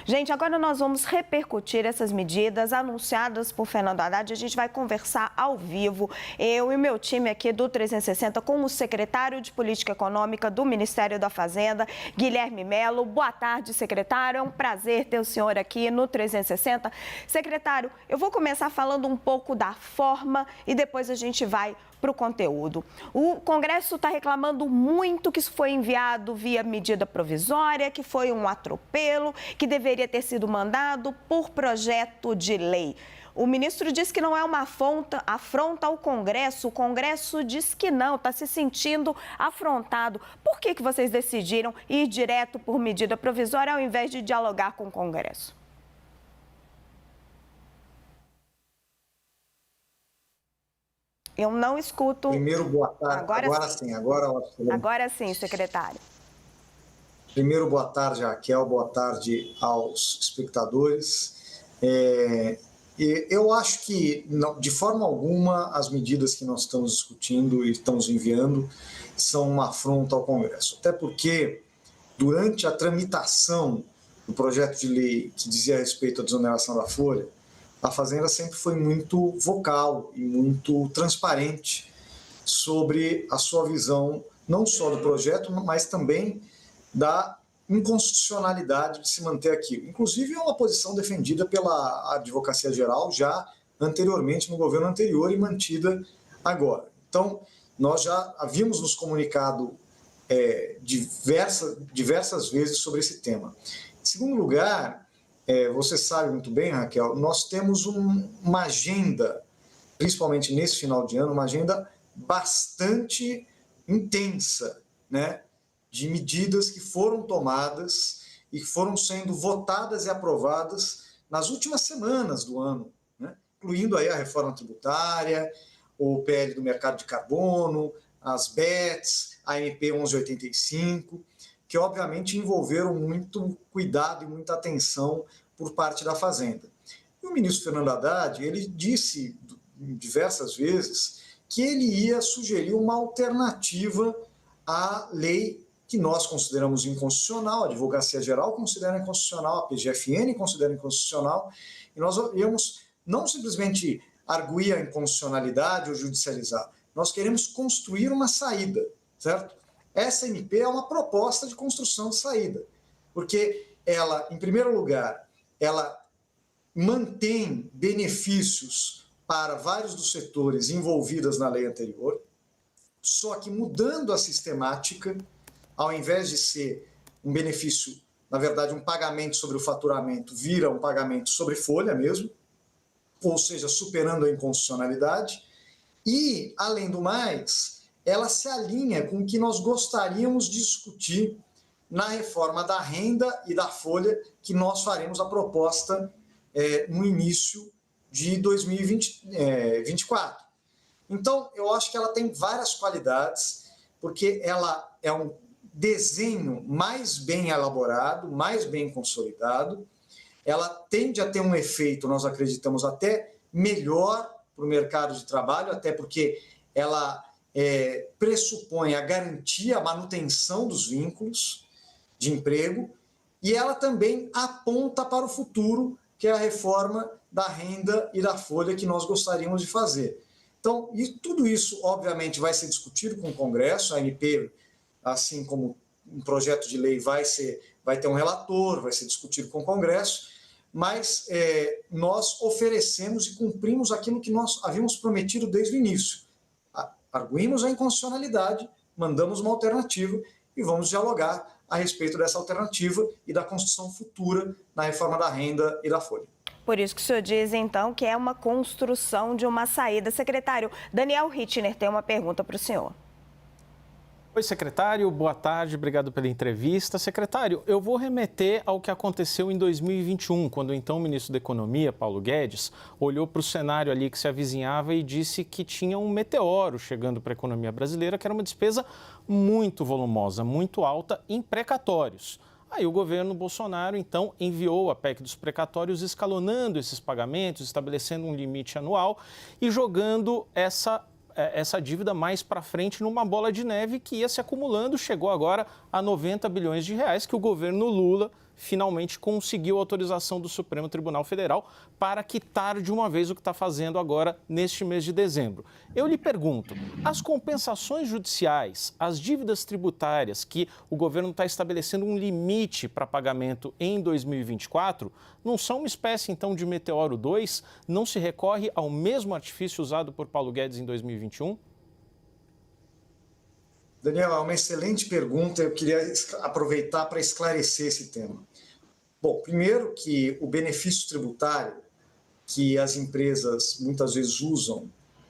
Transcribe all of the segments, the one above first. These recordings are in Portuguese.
Gente, agora nós vamos repercutir essas medidas anunciadas por Fernando Haddad. A gente vai conversar ao vivo, eu e meu time aqui do 360, com o secretário de Política Econômica do Ministério da Fazenda, Guilherme Mello. Boa tarde, secretário. É um prazer ter o senhor aqui no 360. Secretário, eu vou começar falando um pouco da forma e depois a gente vai para o conteúdo. O Congresso está reclamando muito que isso foi enviado via medida provisória, que foi um atropelo, que deveria ter sido mandado por projeto de lei. O ministro disse que não é uma afronta ao Congresso. O Congresso diz que não, está se sentindo afrontado. Por que vocês decidiram ir direto por medida provisória ao invés de dialogar com o Congresso? Eu não escuto. Primeiro, boa tarde. Agora sim, secretário. Primeiro, boa tarde, Raquel. Boa tarde aos espectadores. Eu acho que, de forma alguma, as medidas que nós estamos discutindo e estamos enviando são uma afronta ao Congresso. Até porque, durante a tramitação do projeto de lei que dizia respeito à desoneração da folha, a Fazenda sempre foi muito vocal e muito transparente sobre a sua visão, não só do projeto, mas também da inconstitucionalidade de se manter aquilo. Inclusive, é uma posição defendida pela Advocacia Geral já anteriormente, no governo anterior, e mantida agora. Então, nós já havíamos nos comunicado diversas vezes sobre esse tema. Em segundo lugar, você sabe muito bem, Raquel, nós temos uma agenda, principalmente nesse final de ano, uma agenda bastante intensa, né, de medidas que foram tomadas e que foram sendo votadas e aprovadas nas últimas semanas do ano, né, incluindo aí a reforma tributária, o PL do mercado de carbono, as BETs, a MP 1185, que obviamente envolveram muito cuidado e muita atenção por parte da Fazenda. E o ministro Fernando Haddad, ele disse diversas vezes que ele ia sugerir uma alternativa à lei que nós consideramos inconstitucional, a Advocacia Geral considera inconstitucional, a PGFN considera inconstitucional, e nós íamos não simplesmente arguir a inconstitucionalidade ou judicializar, nós queremos construir uma saída, certo? Essa MP é uma proposta de construção de saída, porque ela, em primeiro lugar, ela mantém benefícios para vários dos setores envolvidos na lei anterior, só que mudando a sistemática, ao invés de ser um benefício, na verdade, um pagamento sobre o faturamento, vira um pagamento sobre folha mesmo, ou seja, superando a inconstitucionalidade, e, além do mais, ela se alinha com o que nós gostaríamos de discutir na reforma da renda e da folha, que nós faremos a proposta no início de 2024. Então, eu acho que ela tem várias qualidades, porque ela é um desenho mais bem elaborado, mais bem consolidado, ela tende a ter um efeito, nós acreditamos, até melhor para o mercado de trabalho, até porque ela pressupõe a garantia, a manutenção dos vínculos de emprego, e ela também aponta para o futuro, que é a reforma da renda e da folha que nós gostaríamos de fazer. Então, e tudo isso, obviamente, vai ser discutido com o Congresso, a MP, assim como um projeto de lei vai ter um relator, vai ser discutido com o Congresso, mas nós oferecemos e cumprimos aquilo que nós havíamos prometido desde o início. Arguímos a inconstitucionalidade, mandamos uma alternativa e vamos dialogar a respeito dessa alternativa e da construção futura na reforma da renda e da folha. Por isso que o senhor diz, então, que é uma construção de uma saída. Secretário, Daniel Rittner tem uma pergunta para o senhor. Oi, secretário, boa tarde, obrigado pela entrevista. Secretário, eu vou remeter ao que aconteceu em 2021, quando então o ministro da Economia, Paulo Guedes, olhou para o cenário ali que se avizinhava e disse que tinha um meteoro chegando para a economia brasileira, que era uma despesa muito volumosa, muito alta em precatórios. Aí o governo Bolsonaro, então, enviou a PEC dos precatórios, escalonando esses pagamentos, estabelecendo um limite anual e jogando essa dívida mais para frente numa bola de neve que ia se acumulando, chegou agora a 90 bilhões de reais que o governo Lula finalmente conseguiu a autorização do Supremo Tribunal Federal para quitar de uma vez o que está fazendo agora neste mês de dezembro. Eu lhe pergunto, as compensações judiciais, as dívidas tributárias que o governo está estabelecendo um limite para pagamento em 2024, não são uma espécie, então, de Meteoro 2? Não se recorre ao mesmo artifício usado por Paulo Guedes em 2021? Daniel, é uma excelente pergunta. Eu queria aproveitar para esclarecer esse tema. Bom, primeiro que o benefício tributário que as empresas muitas vezes usam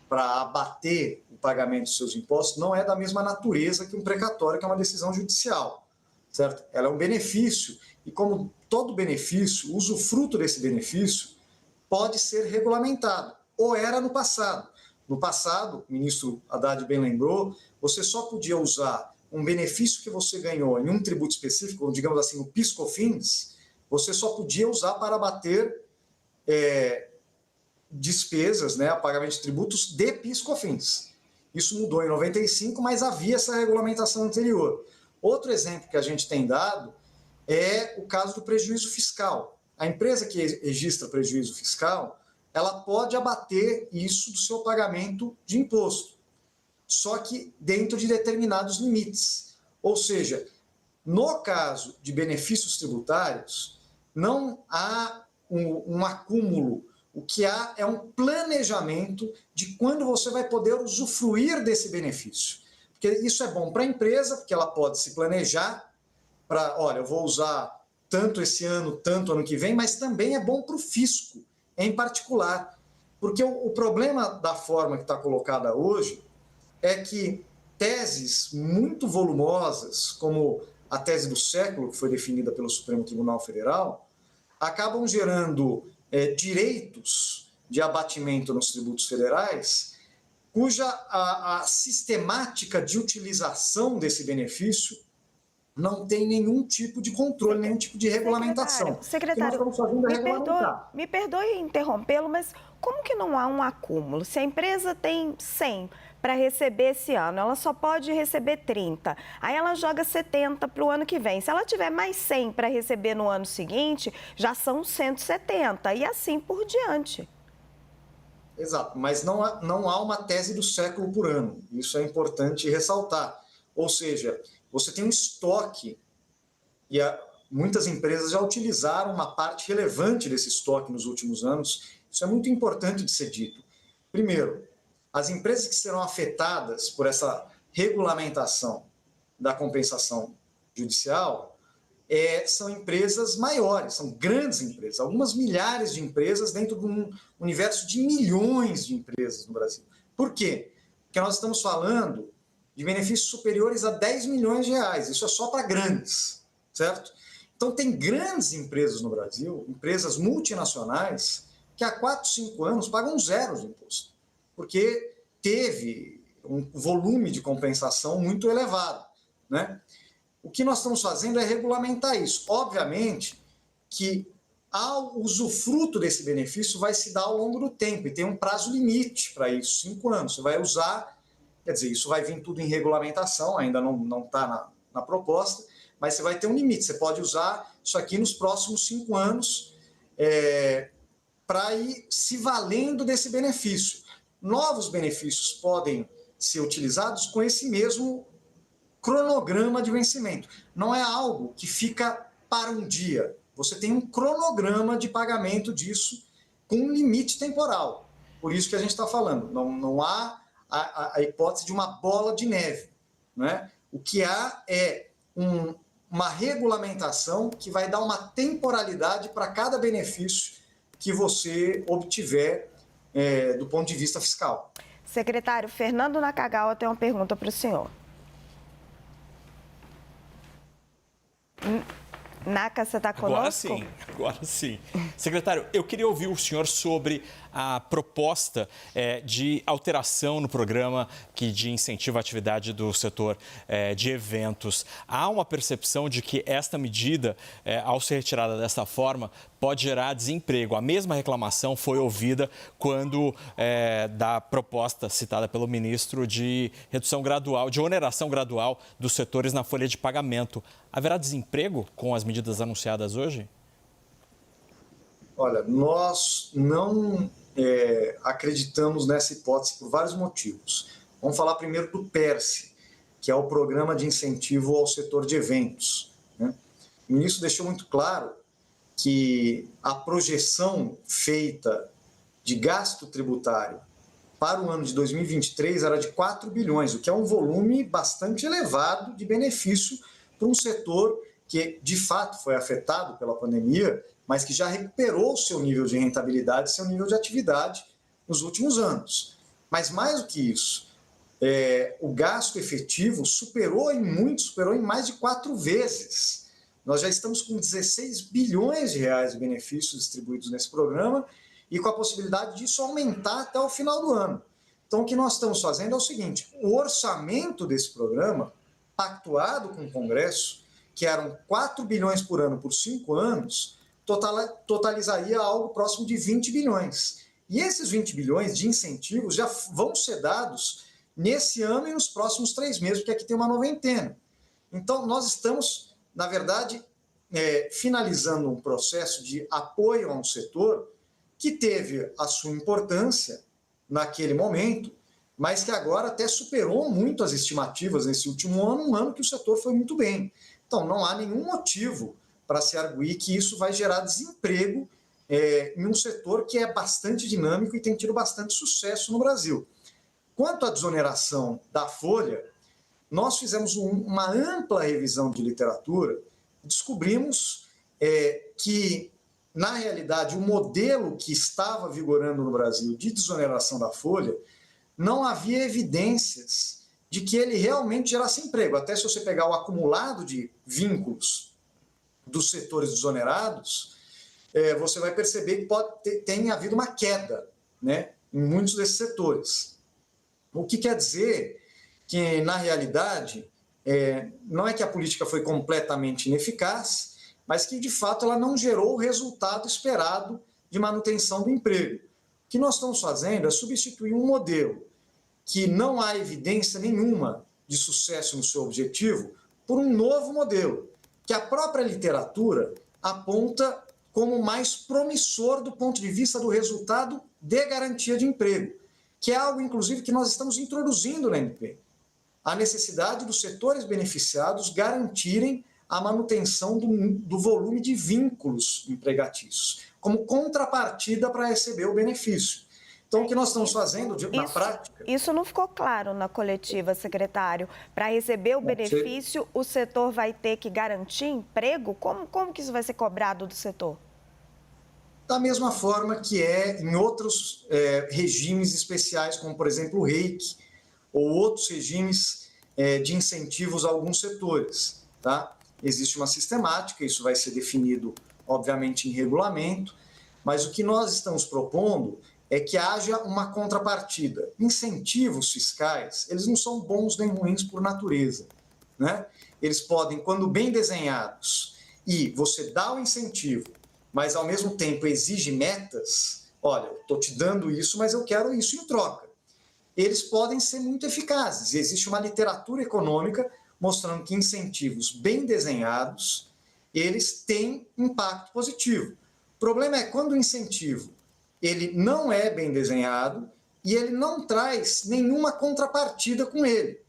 para abater o pagamento dos seus impostos não é da mesma natureza que um precatório, que é uma decisão judicial, certo? Ela é um benefício e, como todo benefício, o usufruto desse benefício pode ser regulamentado, ou era no passado. No passado, o ministro Haddad bem lembrou, você só podia usar um benefício que você ganhou em um tributo específico, digamos assim, o PIS/COFINS, você só podia usar para abater despesas, né, pagamento de tributos de PIS/COFINS. Isso mudou em 95, mas havia essa regulamentação anterior. Outro exemplo que a gente tem dado é o caso do prejuízo fiscal. A empresa que registra prejuízo fiscal, ela pode abater isso do seu pagamento de imposto, só que dentro de determinados limites. Ou seja, no caso de benefícios tributários, não há um acúmulo. O que há é um planejamento de quando você vai poder usufruir desse benefício. Porque isso é bom para a empresa, porque ela pode se planejar para, olha, eu vou usar tanto esse ano, tanto ano que vem, mas também é bom para o fisco, em particular. Porque o problema da forma que está colocada hoje é que teses muito volumosas, como a tese do século, que foi definida pelo Supremo Tribunal Federal, acabam gerando direitos de abatimento nos tributos federais, cuja a sistemática de utilização desse benefício não tem nenhum tipo de controle, nenhum tipo de regulamentação. Secretário, me perdoe interrompê-lo, mas como que não há um acúmulo? Se a empresa tem 100 para receber esse ano, ela só pode receber 30. Aí ela joga 70 para o ano que vem. Se ela tiver mais 100 para receber no ano seguinte, já são 170 e assim por diante. Exato, mas não há uma tese do século por ano. Isso é importante ressaltar. Ou seja, você tem um estoque e muitas empresas já utilizaram uma parte relevante desse estoque nos últimos anos. Isso é muito importante de ser dito. Primeiro, as empresas que serão afetadas por essa regulamentação da compensação judicial são empresas maiores, são grandes empresas, algumas milhares de empresas dentro de um universo de milhões de empresas no Brasil. Por quê? Porque nós estamos falando de benefícios superiores a 10 milhões de reais. Isso é só para grandes, certo? Então, tem grandes empresas no Brasil, empresas multinacionais, que há 4, 5 anos pagam zero de imposto, porque teve um volume de compensação muito elevado, né? O que nós estamos fazendo é regulamentar isso. Obviamente que o usufruto desse benefício vai se dar ao longo do tempo, e tem um prazo limite para isso, 5 anos. Você vai usar, quer dizer, isso vai vir tudo em regulamentação, ainda não está na proposta, mas você vai ter um limite. Você pode usar isso aqui nos próximos 5 anos para ir se valendo desse benefício. Novos benefícios podem ser utilizados com esse mesmo cronograma de vencimento. Não é algo que fica para um dia. Você tem um cronograma de pagamento disso com um limite temporal. Por isso que a gente está falando. Não há a hipótese de uma bola de neve, né? O que há é uma regulamentação que vai dar uma temporalidade para cada benefício que você obtiver do ponto de vista fiscal. Secretário, Fernando Nakagawa tem uma pergunta para o senhor. Naka, você está conosco? Agora sim. Secretário, eu queria ouvir o senhor sobre a proposta de alteração no programa de incentivo à atividade do setor de eventos. Há uma percepção de que esta medida, ao ser retirada desta forma, pode gerar desemprego. A mesma reclamação foi ouvida quando da proposta citada pelo ministro de redução gradual, de oneração gradual dos setores na folha de pagamento. haverá desemprego com as medidas anunciadas hoje? Olha, nós não acreditamos nessa hipótese por vários motivos. Vamos falar primeiro do PERSE, que é o Programa de Incentivo ao Setor de Eventos, né? O ministro deixou muito claro que a projeção feita de gasto tributário para o ano de 2023 era de 4 bilhões, o que é um volume bastante elevado de benefício para um setor que, de fato, foi afetado pela pandemia, mas que já recuperou o seu nível de rentabilidade, seu nível de atividade nos últimos anos. Mas mais do que isso, o gasto efetivo superou em mais de 4 vezes. Nós já estamos com 16 bilhões de reais de benefícios distribuídos nesse programa e com a possibilidade disso aumentar até o final do ano. Então, o que nós estamos fazendo é o seguinte: o orçamento desse programa, pactuado com o Congresso, que eram 4 bilhões por ano por 5 anos, totalizaria algo próximo de 20 bilhões. E esses 20 bilhões de incentivos já vão ser dados nesse ano e nos próximos 3 meses, porque aqui tem uma noventena. Então, nós estamos, na verdade, finalizando um processo de apoio a um setor que teve a sua importância naquele momento, mas que agora até superou muito as estimativas nesse último ano, um ano que o setor foi muito bem. Então, não há nenhum motivo para se arguir que isso vai gerar desemprego em um setor que é bastante dinâmico e tem tido bastante sucesso no Brasil. Quanto à desoneração da folha, nós fizemos uma ampla revisão de literatura, descobrimos que, na realidade, o modelo que estava vigorando no Brasil de desoneração da folha, não havia evidências de que ele realmente gerasse emprego. Até se você pegar o acumulado de vínculos dos setores desonerados, você vai perceber que tem havido uma queda, né, em muitos desses setores. O que quer dizer que, na realidade, não é que a política foi completamente ineficaz, mas que, de fato, ela não gerou o resultado esperado de manutenção do emprego. O que nós estamos fazendo é substituir um modelo que não há evidência nenhuma de sucesso no seu objetivo por um novo modelo, que a própria literatura aponta como mais promissor do ponto de vista do resultado de garantia de emprego, que é algo, inclusive, que nós estamos introduzindo na MP. A necessidade dos setores beneficiados garantirem a manutenção do volume de vínculos empregatícios, como contrapartida para receber o benefício. Então, o que nós estamos fazendo na prática... Isso não ficou claro na coletiva, secretário. Para receber o benefício, o setor vai ter que garantir emprego? Como que isso vai ser cobrado do setor? Da mesma forma que em outros regimes especiais, como, por exemplo, o REIQ, ou outros regimes de incentivos a alguns setores, tá? Existe uma sistemática, isso vai ser definido, obviamente, em regulamento, mas o que nós estamos propondo é que haja uma contrapartida. Incentivos fiscais, eles não são bons nem ruins por natureza, né? Eles podem, quando bem desenhados, e você dá o incentivo, mas ao mesmo tempo exige metas, olha, estou te dando isso, mas eu quero isso em troca. Eles podem ser muito eficazes. E existe uma literatura econômica mostrando que incentivos bem desenhados, eles têm impacto positivo. O problema é quando o incentivo ele não é bem desenhado e ele não traz nenhuma contrapartida com ele.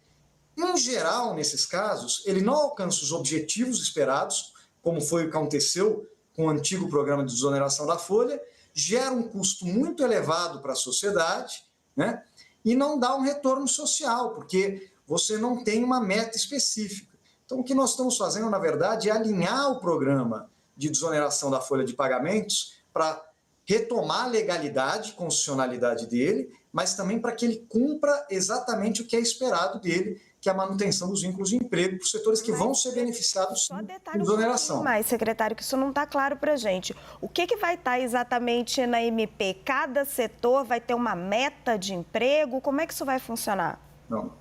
Em geral, nesses casos, ele não alcança os objetivos esperados, como foi o que aconteceu com o antigo programa de desoneração da folha, gera um custo muito elevado para a sociedade, né? E não dá um retorno social, porque você não tem uma meta específica. Então, o que nós estamos fazendo, na verdade, é alinhar o programa de desoneração da folha de pagamentos para retomar a legalidade, constitucionalidade dele, mas também para que ele cumpra exatamente o que é esperado dele, que é a manutenção dos vínculos de emprego para os setores que vão ser beneficiados por desoneração. Mas, secretário, que isso não está claro para a gente. O que vai estar exatamente na MP? Cada setor vai ter uma meta de emprego? Como é que isso vai funcionar? Não.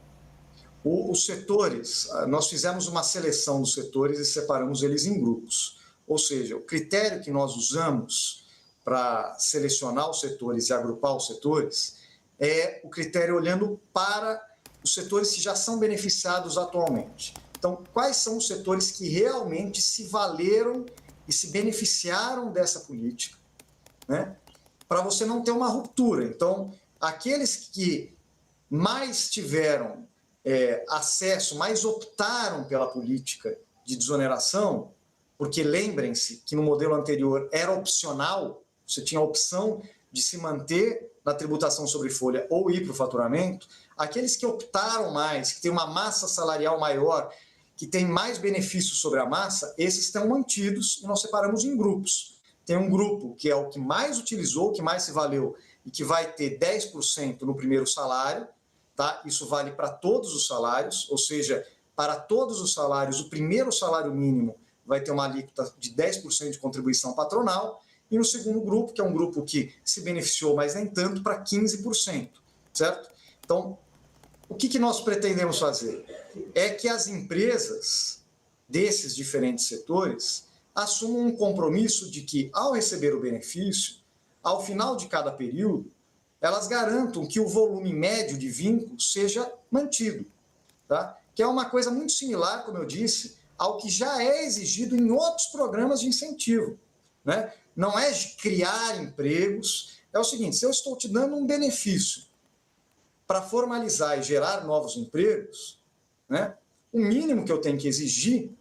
Os setores, nós fizemos uma seleção dos setores e separamos eles em grupos. Ou seja, o critério que nós usamos para selecionar os setores e agrupar os setores é o critério olhando para os setores que já são beneficiados atualmente. Então, quais são os setores que realmente se valeram e se beneficiaram dessa política, né? Para você não ter uma ruptura. Então, aqueles que mais tiveram acesso, mais optaram pela política de desoneração, porque lembrem-se que no modelo anterior era opcional, você tinha a opção de se manter na tributação sobre folha ou ir para o faturamento, aqueles que optaram mais, que têm uma massa salarial maior, que têm mais benefícios sobre a massa, esses estão mantidos e nós separamos em grupos. Tem um grupo que é o que mais utilizou, que mais se valeu e que vai ter 10% no primeiro salário, tá? Isso vale para todos os salários, ou seja, para todos os salários, o primeiro salário mínimo vai ter uma alíquota de 10% de contribuição patronal, e no segundo grupo, que é um grupo que se beneficiou, mas nem tanto, para 15%, certo? Então, o que nós pretendemos fazer? É que as empresas desses diferentes setores assumam um compromisso de que, ao receber o benefício, ao final de cada período, elas garantam que o volume médio de vínculo seja mantido, tá? Que é uma coisa muito similar, como eu disse, ao que já é exigido em outros programas de incentivo, né? Não é criar empregos, é o seguinte, se eu estou te dando um benefício para formalizar e gerar novos empregos, né, o mínimo que eu tenho que exigir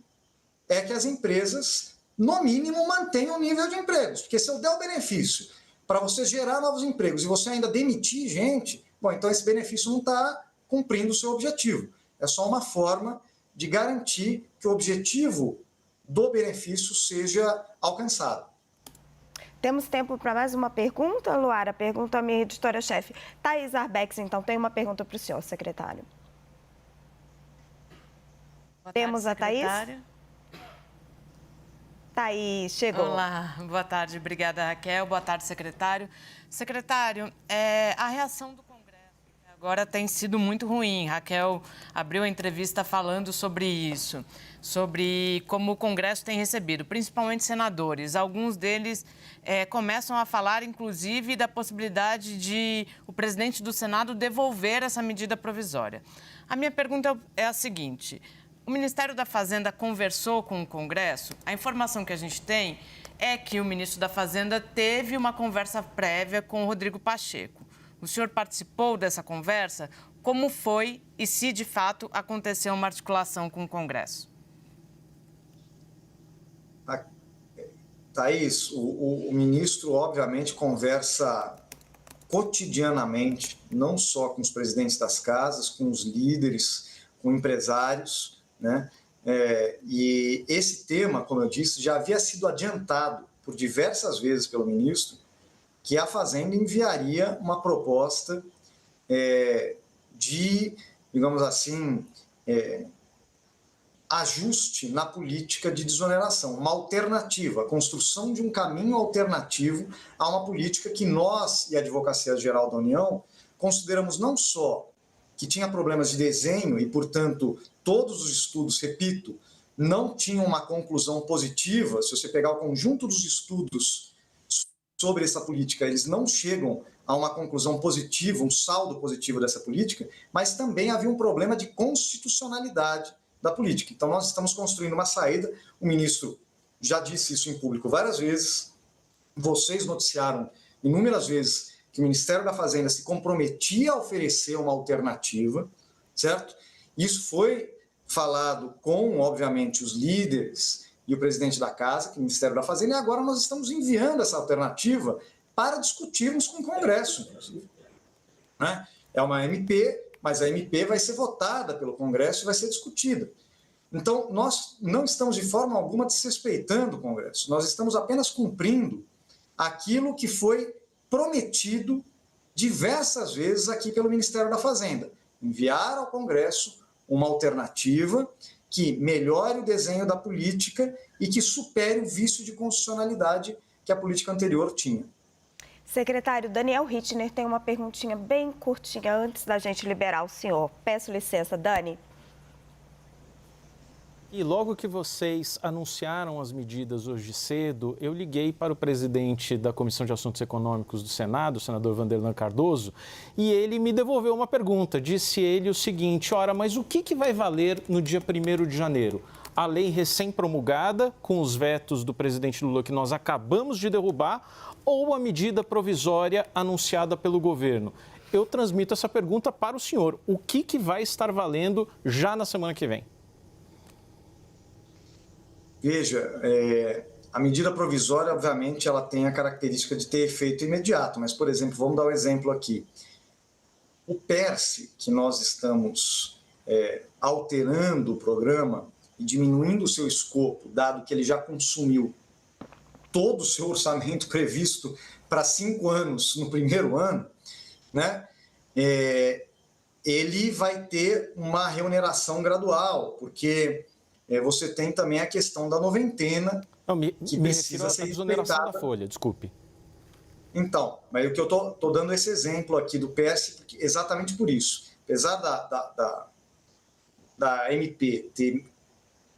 é que as empresas, no mínimo, mantenham o nível de empregos, porque se eu der o benefício para você gerar novos empregos e você ainda demitir gente, bom, então esse benefício não está cumprindo o seu objetivo. É só uma forma de garantir que o objetivo do benefício seja alcançado. Temos tempo para mais uma pergunta, Luara? Pergunta a minha editora-chefe. Thaís Arbex, então, tem uma pergunta para o senhor, secretário. Temos a Thaís? Thaís, chegou. Olá, boa tarde. Obrigada, Raquel. Boa tarde, secretário. Secretário, a reação do Congresso agora tem sido muito ruim. Raquel abriu a entrevista falando sobre isso, sobre como o Congresso tem recebido, principalmente senadores. Alguns deles começam a falar, inclusive, da possibilidade de o presidente do Senado devolver essa medida provisória. A minha pergunta é a seguinte: o Ministério da Fazenda conversou com o Congresso? A informação que a gente tem é que o ministro da Fazenda teve uma conversa prévia com o Rodrigo Pacheco. O senhor participou dessa conversa? Como foi e se, de fato, aconteceu uma articulação com o Congresso? Thaís, o ministro, obviamente, conversa cotidianamente, não só com os presidentes das casas, com os líderes, com empresários, né? E esse tema, como eu disse, já havia sido adiantado por diversas vezes pelo ministro, que a Fazenda enviaria uma proposta de, digamos assim, ajuste na política de desoneração, uma alternativa, a construção de um caminho alternativo a uma política que nós e a Advocacia Geral da União consideramos não só que tinha problemas de desenho e, portanto, todos os estudos, repito, não tinham uma conclusão positiva. Se você pegar o conjunto dos estudos sobre essa política, eles não chegam a uma conclusão positiva, um saldo positivo dessa política, mas também havia um problema de constitucionalidade da política. Então, nós estamos construindo uma saída. O ministro já disse isso em público várias vezes. Vocês noticiaram inúmeras vezes que o Ministério da Fazenda se comprometia a oferecer uma alternativa, certo? Isso foi falado com, obviamente, os líderes e o presidente da Casa, que é o Ministério da Fazenda, e agora nós estamos enviando essa alternativa para discutirmos com o Congresso, inclusive, né? É uma MP, mas a MP vai ser votada pelo Congresso e vai ser discutida. Então, nós não estamos de forma alguma desrespeitando o Congresso, nós estamos apenas cumprindo aquilo que foi prometido diversas vezes aqui pelo Ministério da Fazenda, enviar ao Congresso uma alternativa que melhore o desenho da política e que supere o vício de constitucionalidade que a política anterior tinha. Secretário, Daniel Rittner tem uma perguntinha bem curtinha antes da gente liberar o senhor. Peço licença, Dani. E logo que vocês anunciaram as medidas hoje cedo, eu liguei para o presidente da Comissão de Assuntos Econômicos do Senado, o senador Vanderlan Cardoso, e ele me devolveu uma pergunta. Disse ele o seguinte: ora, mas o que vai valer no dia 1º de janeiro? A lei recém-promulgada, com os vetos do presidente Lula que nós acabamos de derrubar, ou a medida provisória anunciada pelo governo? Eu transmito essa pergunta para o senhor. O que vai estar valendo já na semana que vem? Veja, a medida provisória, obviamente, ela tem a característica de ter efeito imediato, mas, por exemplo, vamos dar um exemplo aqui. O PERSE, que nós estamos alterando o programa e diminuindo o seu escopo, dado que ele já consumiu todo o seu orçamento previsto para 5 anos no primeiro ano, né? Ele vai ter uma reoneração gradual, porque você tem também a questão da noventena, que precisa ser exoneração da folha, desculpe. Então, mas o que eu estou dando esse exemplo aqui do PS, exatamente por isso. Apesar da MP ter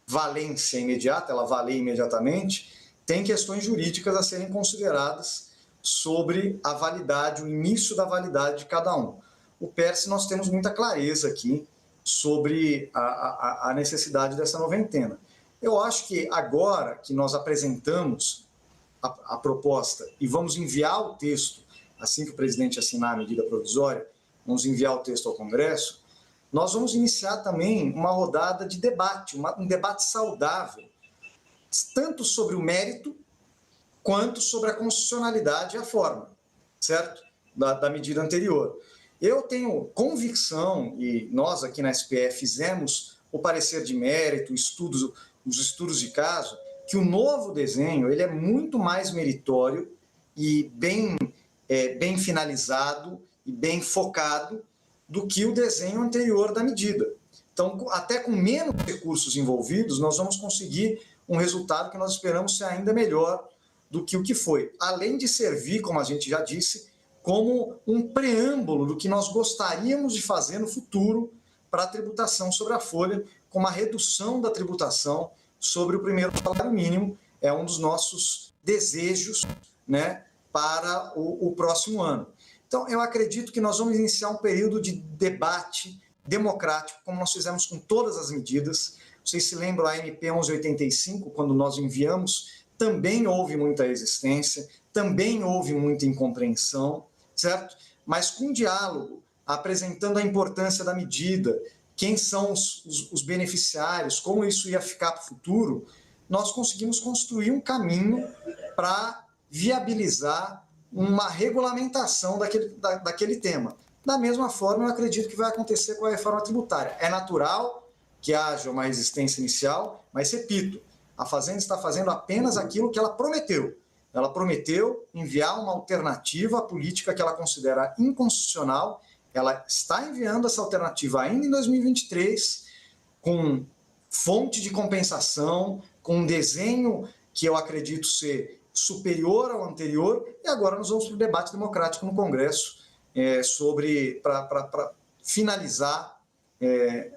valência imediata, ela valer imediatamente, tem questões jurídicas a serem consideradas sobre a validade, o início da validade de cada um. O PERSE, nós temos muita clareza aqui sobre a necessidade dessa noventena. Eu acho que agora que nós apresentamos a proposta e vamos enviar o texto, assim que o presidente assinar a medida provisória, vamos enviar o texto ao Congresso, nós vamos iniciar também uma rodada de debate, um debate saudável, tanto sobre o mérito quanto sobre a constitucionalidade e a forma, certo? Da medida anterior. Eu tenho convicção, e nós aqui na SPE fizemos o parecer de mérito, os estudos de caso, que o novo desenho ele é muito mais meritório e bem finalizado e bem focado do que o desenho anterior da medida. Então, até com menos recursos envolvidos, nós vamos conseguir um resultado que nós esperamos ser ainda melhor do que o que foi. Além de servir, como a gente já disse, como um preâmbulo do que nós gostaríamos de fazer no futuro para a tributação sobre a folha, com uma redução da tributação sobre o primeiro salário mínimo. É um dos nossos desejos, né, para o próximo ano. Então, eu acredito que nós vamos iniciar um período de debate democrático, como nós fizemos com todas as medidas. Vocês se lembram a MP 1185, quando nós enviamos, também houve muita resistência, também houve muita incompreensão, certo? Mas com diálogo, apresentando a importância da medida, quem são os beneficiários, como isso ia ficar para o futuro, nós conseguimos construir um caminho para viabilizar uma regulamentação daquele tema. Da mesma forma, eu acredito que vai acontecer com a reforma tributária. É natural que haja uma resistência inicial, mas, repito, a Fazenda está fazendo apenas aquilo que ela prometeu. Ela prometeu enviar uma alternativa à política que ela considera inconstitucional. Ela está enviando essa alternativa ainda em 2023, com fonte de compensação, com um desenho que eu acredito ser superior ao anterior, e agora nós vamos para o debate democrático no Congresso para finalizar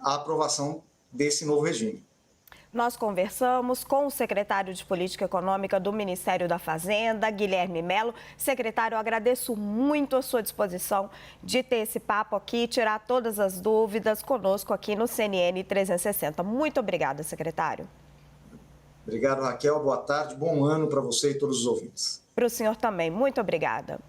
a aprovação desse novo regime. Nós conversamos com o secretário de Política Econômica do Ministério da Fazenda, Guilherme Mello. Secretário, eu agradeço muito a sua disposição de ter esse papo aqui, tirar todas as dúvidas conosco aqui no CNN 360. Muito obrigada, secretário. Obrigado, Raquel. Boa tarde, bom ano para você e todos os ouvintes. Para o senhor também. Muito obrigada.